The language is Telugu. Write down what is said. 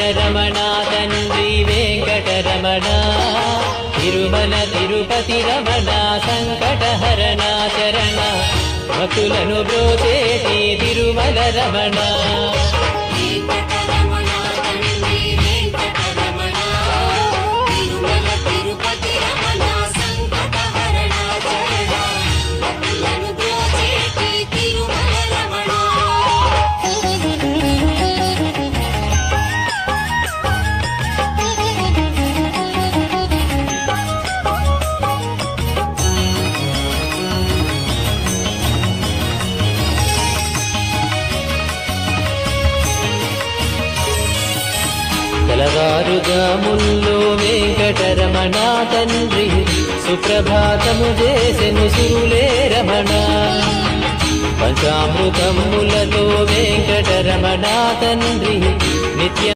వెంకటరమణ తండ్రి వెంకటరమణ తిరుమల తిరుపతి రమణ సంకటహరణ చరణ భక్తులను బ్రోచేటి తిరుమల రమణ తెలవారుజాముల్లో వెంకటరమణ తండ్రి సుప్రభాతము చేసెను సురులే రమణ పంచామృతములతో వెంకటరమణ తండ్రి